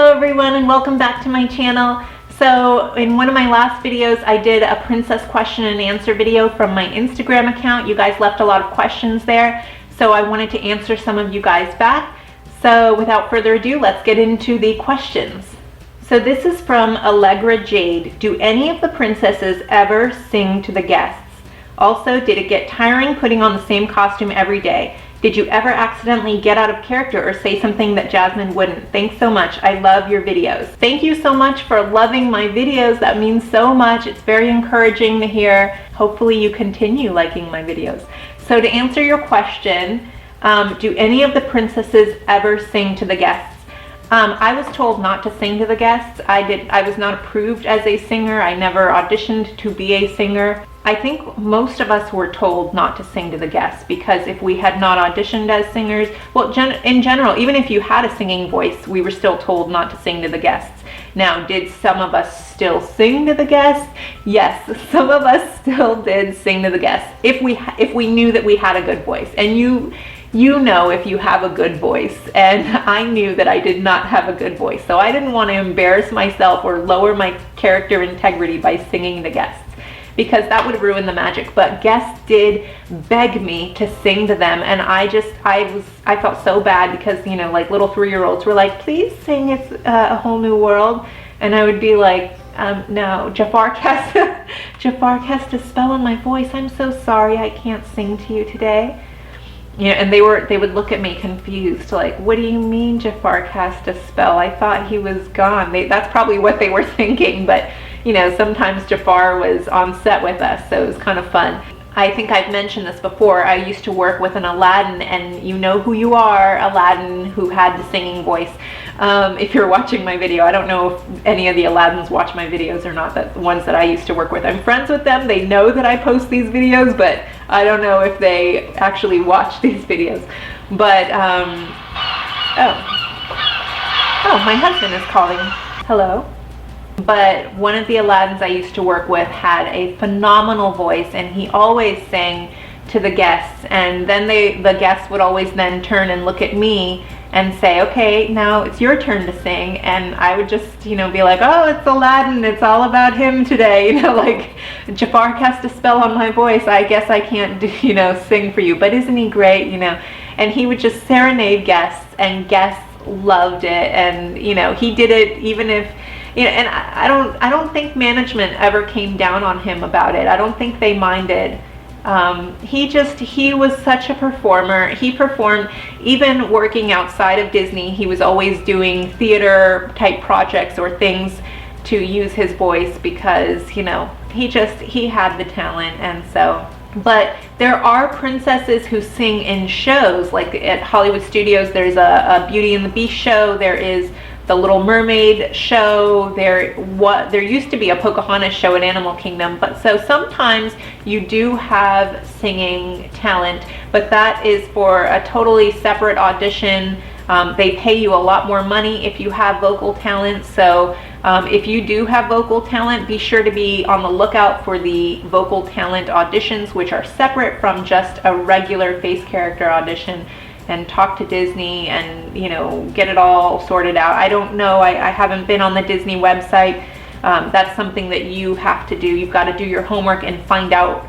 Hello everyone and welcome back to my channel. So in one of my last videos I did a princess question and answer video from my Instagram account. You guys left a lot of questions there, so I wanted to answer some of you guys back. So without further ado, let's get into the questions. So this is from Allegra Jade. Do any of the princesses ever sing to the guests? Also, did it get tiring putting on the same costume every day? Did you ever accidentally get out of character or say something that Jasmine wouldn't? Thanks so much. I love your videos. Thank you so much for loving my videos. That means so much. It's very encouraging to hear. Hopefully you continue liking my videos. So to answer your question, do any of the princesses ever sing to the guests? I was told not to sing to the guests. I was not approved as a singer. I never auditioned to be a singer. I think most of us were told not to sing to the guests because if we had not auditioned as singers, well, in general, even if you had a singing voice, we were still told not to sing to the guests. Now, did some of us still sing to the guests? Yes, some of us still did sing to the guests if we knew that we had a good voice. And you know if you have a good voice, and I knew that I did not have a good voice, so I didn't want to embarrass myself or lower my character integrity by singing to guests, because that would ruin the magic. But guests did beg me to sing to them, and I felt so bad because, you know, like little 3-year-olds were like, please sing It's a Whole New World, and I would be like, no, Jafar cast a spell on my voice. I'm so sorry, I can't sing to you today. You know, and they would look at me confused, like, what do you mean Jafar cast a spell? I thought he was gone. That's probably what they were thinking, but you know, sometimes Jafar was on set with us, so it was kind of fun. I think I've mentioned this before. I used to work with an Aladdin, and you know who you are, Aladdin, who had the singing voice. If you're watching my video, I don't know if any of the Aladdins watch my videos or not, the ones that I used to work with. I'm friends with them. They know that I post these videos, but I don't know if they actually watch these videos. But, oh, my husband is calling. Hello? But one of the Aladdins I used to work with had a phenomenal voice, and he always sang to the guests, and then the guests would always then turn and look at me and say, okay, now it's your turn to sing, and I would just, you know, be like, oh, it's Aladdin, it's all about him today, you know, like, Jafar cast a spell on my voice, I guess I can't, you know, sing for you, but isn't he great, you know? And he would just serenade guests, and guests loved it, and, you know, he did it even if, you know, and I don't think management ever came down on him about it. I don't think they minded. He was such a performer. He performed, even working outside of Disney, he was always doing theater type projects or things to use his voice because, you know, he had the talent. And so, but there are princesses who sing in shows, like at Hollywood Studios, there's a Beauty and the Beast show, there is the Little Mermaid show, there used to be a Pocahontas show at Animal Kingdom, but so sometimes you do have singing talent, but that is for a totally separate audition. They pay you a lot more money if you have vocal talent, so if you do have vocal talent, be sure to be on the lookout for the vocal talent auditions, which are separate from just a regular face character audition, and talk to Disney and, you know, get it all sorted out. I don't know, I haven't been on the Disney website. That's something that you have to do. You've got to do your homework and find out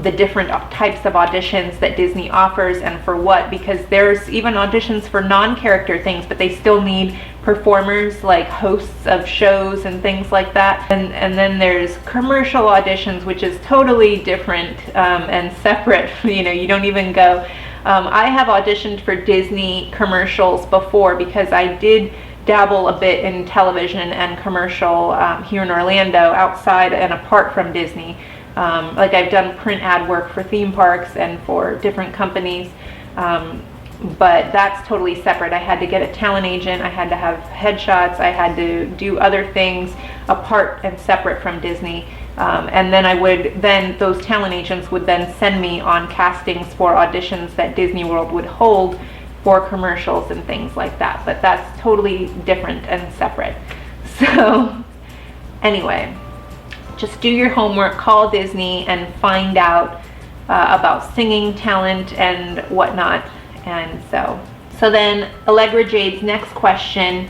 the different types of auditions that Disney offers and for what, because there's even auditions for non-character things, but they still need performers like hosts of shows and things like that. And then there's commercial auditions, which is totally different and separate. You know, you don't even go. I have auditioned for Disney commercials before because I did dabble a bit in television and commercial here in Orlando, outside and apart from Disney. Like I've done print ad work for theme parks and for different companies, but that's totally separate. I had to get a talent agent, I had to have headshots, I had to do other things apart and separate from Disney. And then those talent agents would then send me on castings for auditions that Disney World would hold for commercials and things like that. But that's totally different and separate. So anyway, just do your homework, call Disney and find out about singing talent and whatnot. And so then Allegra Jade's next question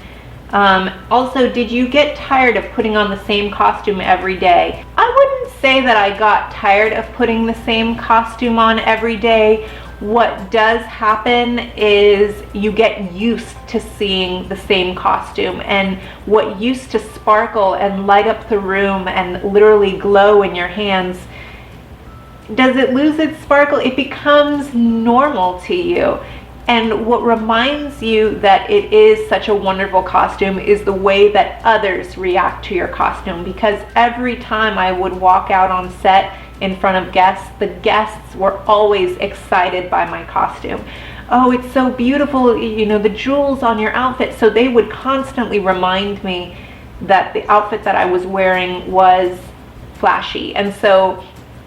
Also, did you get tired of putting on the same costume every day? I wouldn't say that I got tired of putting the same costume on every day. What does happen is you get used to seeing the same costume, and what used to sparkle and light up the room and literally glow in your hands, does it lose its sparkle? It becomes normal to you. And what reminds you that it is such a wonderful costume is the way that others react to your costume. Because every time I would walk out on set in front of guests, the guests were always excited by my costume. Oh, it's so beautiful, you know, the jewels on your outfit. So they would constantly remind me that the outfit that I was wearing was flashy. And so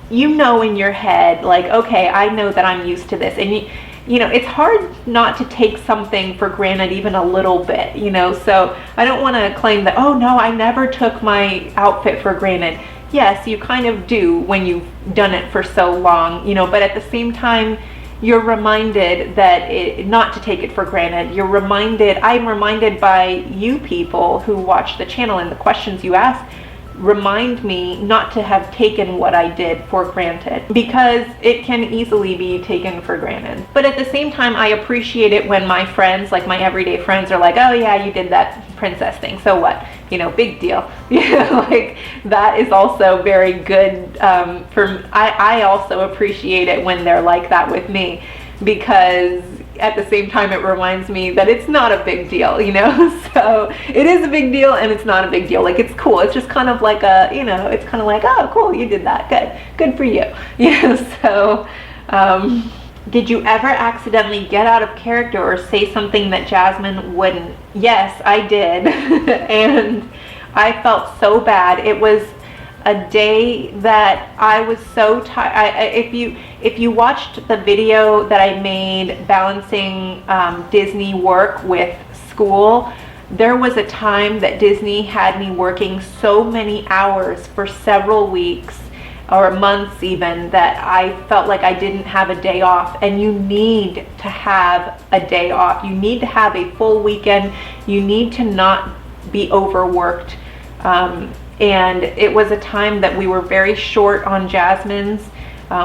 you know in your head, like, okay, I know that I'm used to this. And you know, it's hard not to take something for granted even a little bit, you know, so I don't want to claim that, oh no, I never took my outfit for granted. Yes, you kind of do when you've done it for so long, you know, but at the same time, you're reminded that not to take it for granted. I'm reminded by you people who watch the channel and the questions you ask remind me not to have taken what I did for granted, because it can easily be taken for granted. But at the same time, I appreciate it when my friends, like my everyday friends, are like, oh yeah, you did that princess thing, so what? You know, big deal. Like that is also very good. I also appreciate it when they're like that with me, because at the same time it reminds me that it's not a big deal, you know. So it is a big deal and it's not a big deal. Like it's cool. It's just kind of like a, you know, it's kind of like, oh cool, you did that, good for you. Yeah. So did you ever accidentally get out of character or say something that Jasmine wouldn't? Yes, I did. And I felt so bad. It was a day that I was so tired. If you watched the video that I made balancing Disney work with school, there was a time that Disney had me working so many hours for several weeks or months even, that I felt like I didn't have a day off. And you need to have a day off. You need to have a full weekend. You need to not be overworked. And it was a time that we were very short on Jasmine's.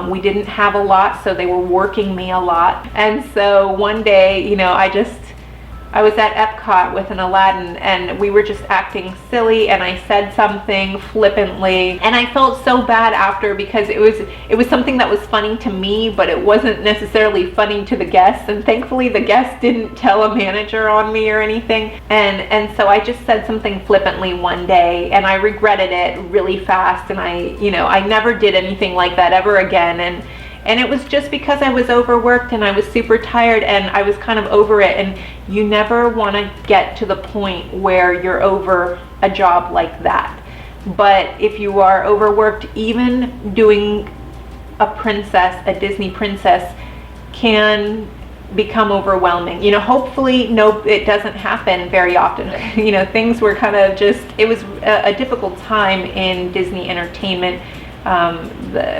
We didn't have a lot, so they were working me a lot. And so one day, you know, I was at Epcot with an Aladdin, and we were just acting silly, and I said something flippantly, and I felt so bad after, because it was something that was funny to me, but it wasn't necessarily funny to the guests. And thankfully the guests didn't tell a manager on me or anything, and so I just said something flippantly one day, and I regretted it really fast. And I never did anything like that ever again. And it was just because I was overworked and I was super tired and I was kind of over it. And you never want to get to the point where you're over a job like that. But if you are overworked, even doing a Disney princess can become overwhelming. You know, hopefully it doesn't happen very often. You know, things were kind of it was a difficult time in Disney entertainment.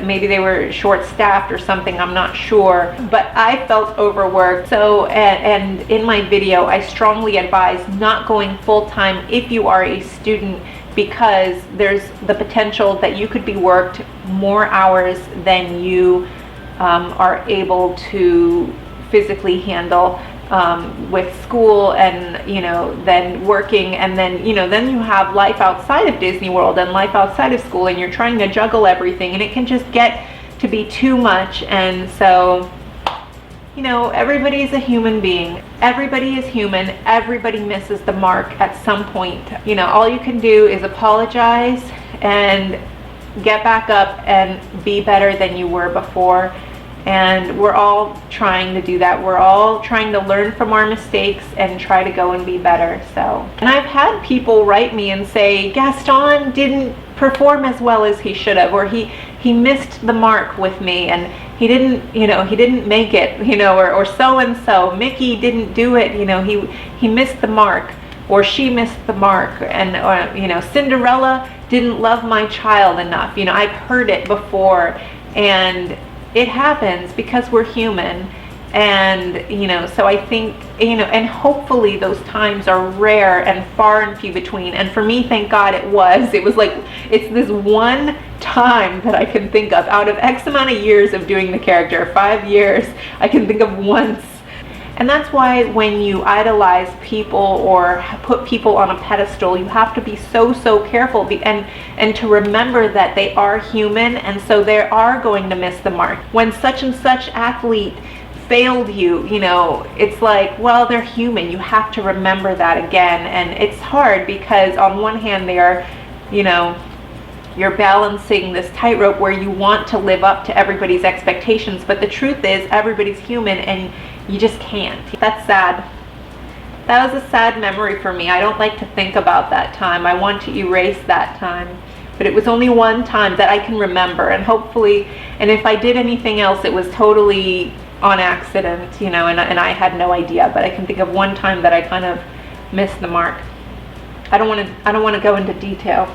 Maybe they were short-staffed or something, I'm not sure, but I felt overworked. So and in my video I strongly advise not going full-time if you are a student, because there's the potential that you could be worked more hours than you are able to physically handle with school, and then working, and then then you have life outside of Disney World and life outside of school, and you're trying to juggle everything, and it can just get to be too much. And so everybody's a human being. Everybody is human. Everybody misses the mark at some point. All you can do is apologize and get back up and be better than you were before. And we're all trying to do that. We're all trying to learn from our mistakes and try to go and be better. And I've had people write me and say, Gaston didn't perform as well as he should have, or he missed the mark with me, and he didn't make it, or so and so, Mickey didn't do it, he missed the mark, or she missed the mark, and Cinderella didn't love my child enough. I've heard it before, and it happens because we're human. And, so I think, and hopefully those times are rare and far and few between. And for me, thank God it was. It was like, it's this one time that I can think of out of X amount of years of doing the character, 5 years, I can think of once. And that's why when you idolize people or put people on a pedestal, you have to be so careful and to remember that they are human, and so they are going to miss the mark. When such and such athlete failed you, it's like, well, they're human. You have to remember that again. And it's hard because on one hand they are, you're balancing this tightrope where you want to live up to everybody's expectations, but the truth is everybody's human and you just can't. That's sad. That was a sad memory for me. I don't like to think about that time. I want to erase that time. But it was only one time that I can remember, and hopefully, and if I did anything else, it was totally on accident, and I had no idea. But I can think of one time that I kind of missed the mark. I don't want to go into detail.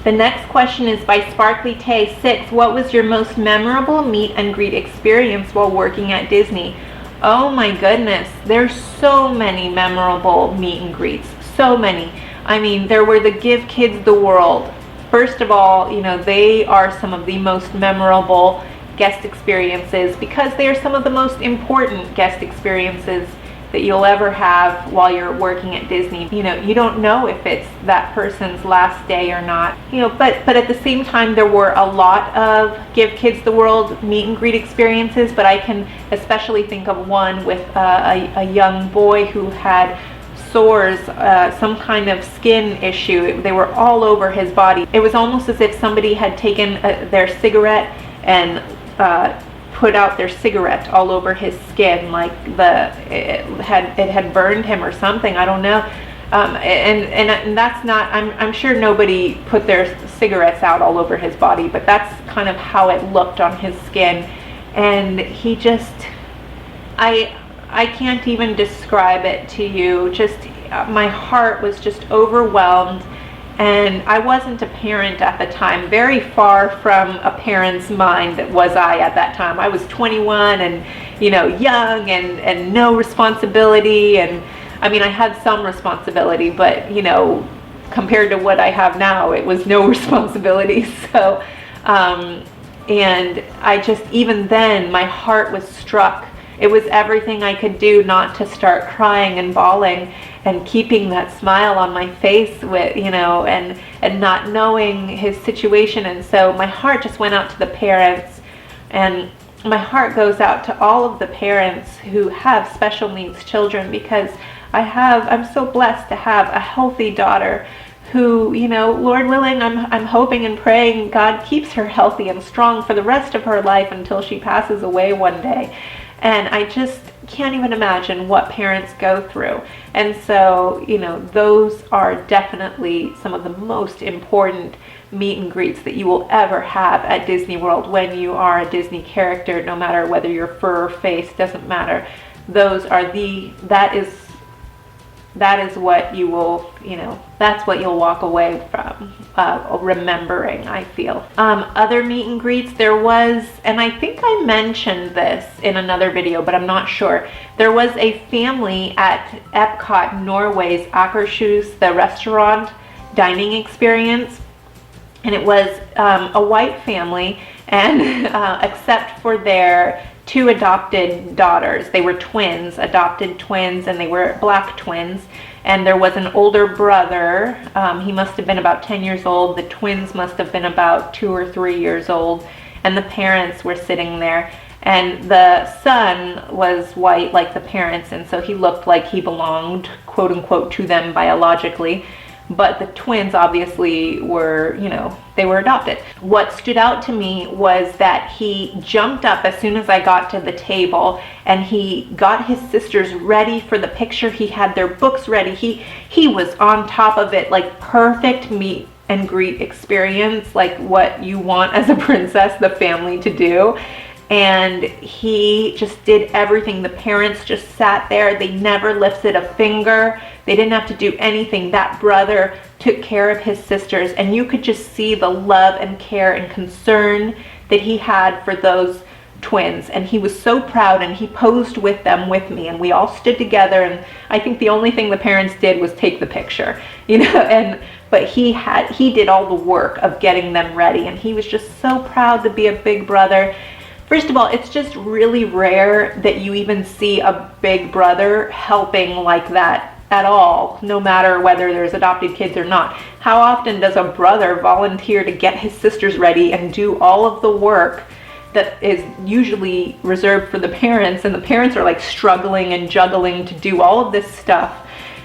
The next question is by Sparkly Tay 6. What was your most memorable meet and greet experience while working at Disney? Oh my goodness, there's so many memorable meet and greets. So many. I mean, there were the Give Kids the World. First of all, they are some of the most memorable guest experiences because they are some of the most important guest experiences that you'll ever have while you're working at Disney. You don't know if it's that person's last day or not. But at the same time, there were a lot of Give Kids the World meet and greet experiences, but I can especially think of one with a young boy who had sores, some kind of skin issue. They were all over his body. It was almost as if somebody had taken their cigarette and put out their cigarette all over his skin, like it had burned him or something. I don't know. And that's not, I'm sure nobody put their cigarettes out all over his body, but that's kind of how it looked on his skin. And he just, I can't even describe it to you. Just my heart was just overwhelmed. And I wasn't a parent at the time. Very far from a parent's mind was I at that time. I was 21 and, young and no responsibility. And I mean, I had some responsibility, but, compared to what I have now, it was no responsibility. So, and I just, even then, my heart was struck. It was everything I could do not to start crying and bawling and keeping that smile on my face with, and not knowing his situation. And so my heart just went out to the parents, and my heart goes out to all of the parents who have special needs children, because I'm so blessed to have a healthy daughter who, Lord willing, I'm hoping and praying God keeps her healthy and strong for the rest of her life until she passes away one day. And I just can't even imagine what parents go through. And so, those are definitely some of the most important meet and greets that you will ever have at Disney World when you are a Disney character, no matter whether you're fur or face, doesn't matter. That is what you will, that's what you'll walk away from remembering, I feel. Other meet and greets, there was, and I think I mentioned this in another video, but I'm not sure. There was a family at Epcot, Norway's Akershus, the restaurant dining experience. And it was a white family, and except for their 2 adopted daughters. They were twins, adopted twins, and they were black twins. And there was an older brother. He must have been about 10 years old. The twins must have been about 2 or 3 years old. And the parents were sitting there. And the son was white like the parents, and so he looked like he belonged, quote unquote, to them biologically. But the twins obviously were, they were adopted. What stood out to me was that he jumped up as soon as I got to the table, and he got his sisters ready for the picture. He had their books ready. He was on top of it, like perfect meet and greet experience, like what you want as a princess, the family to do. And he just did everything. The parents just sat there. They never lifted a finger. They didn't have to do anything. That brother took care of his sisters, and you could just see the love and care and concern that he had for those twins, and he was so proud, and he posed with them with me, and we all stood together, and I think the only thing the parents did was take the picture, you know, but he did all the work of getting them ready, and he was just so proud to be a big brother. First of all, it's just really rare that you even see a big brother helping like that at all, no matter whether there's adopted kids or not. How often does a brother volunteer to get his sisters ready and do all of the work that is usually reserved for the parents, and the parents are like struggling and juggling to do all of this stuff?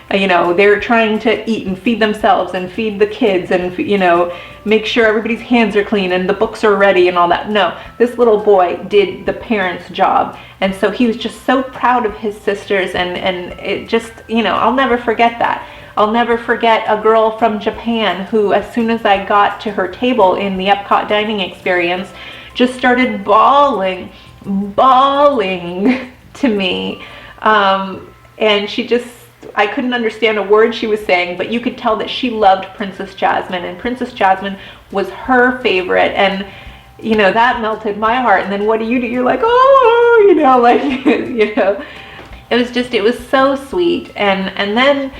You know, they're trying to eat and feed themselves and feed the kids and, you know, make sure everybody's hands are clean and the books are ready and all that. No, this little boy did the parents' job. And so he was just so proud of his sisters, and it just, you know, I'll never forget that. I'll never forget a girl from Japan who, as soon as I got to her table in the Epcot dining experience, just started bawling to me. And she just, I couldn't understand a word she was saying, but you could tell that she loved Princess Jasmine, and Princess Jasmine was her favorite, and you know, that melted my heart. And then what do? You're like, oh, you know, like, you know, it was so sweet. And then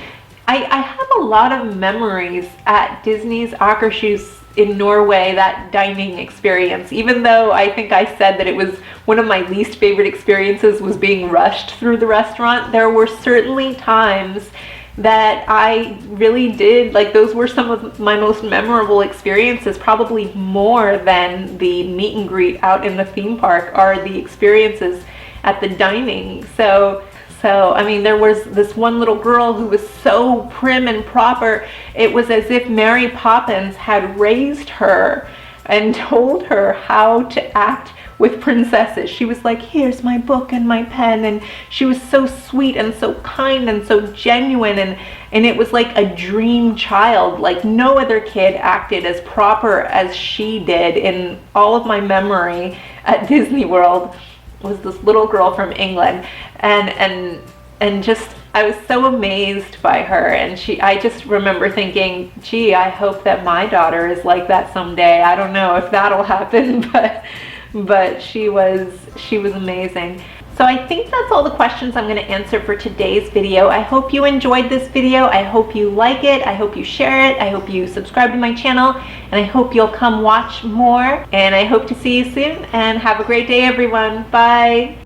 I have a lot of memories at Disney's Akershus in Norway, that dining experience, even though I think I said that it was one of my least favorite experiences was being rushed through the restaurant. There were certainly times that I really did, like, those were some of my most memorable experiences, probably more than the meet and greet out in the theme park are the experiences at the dining. So I mean, there was this one little girl who was so prim and proper. It was as if Mary Poppins had raised her and told her how to act with princesses. She was like, here's my book and my pen, and she was so sweet and so kind and so genuine, and it was like a dream child. Like, no other kid acted as proper as she did in all of my memory at Disney World. Was this little girl from England, and just, I was so amazed by her, and I just remember thinking, gee, I hope that my daughter is like that someday. I don't know if that'll happen, but she was amazing. So I think that's all the questions I'm going to answer for today's video. I hope you enjoyed this video. I hope you like it. I hope you share it. I hope you subscribe to my channel, and I hope you'll come watch more. And I hope to see you soon, and have a great day, everyone. Bye.